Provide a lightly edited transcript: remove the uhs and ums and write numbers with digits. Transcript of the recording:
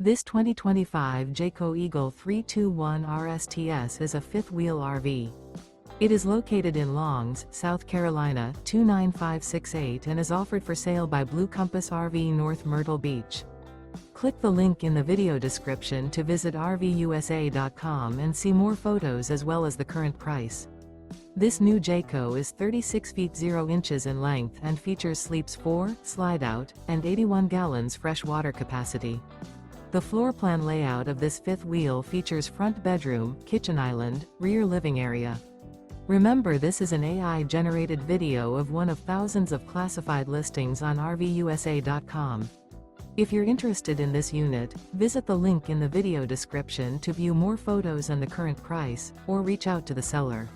This 2025 Jayco Eagle 321 RSTS is a fifth-wheel RV. It is located in Longs, South Carolina, 29568 and is offered for sale by Blue Compass RV North Myrtle Beach. Click the link in the video description to visit RVUSA.com and see more photos as well as the current price. This new Jayco is 36 feet 0 inches in length and features sleeps 4, Slideout, and 81 gallons fresh water capacity. The floor plan layout of this fifth wheel features front bedroom, kitchen island, rear living area. Remember, this is an AI-generated video of one of thousands of classified listings on RVUSA.com. If you're interested in this unit, visit the link in the video description to view more photos and the current price, or reach out to the seller.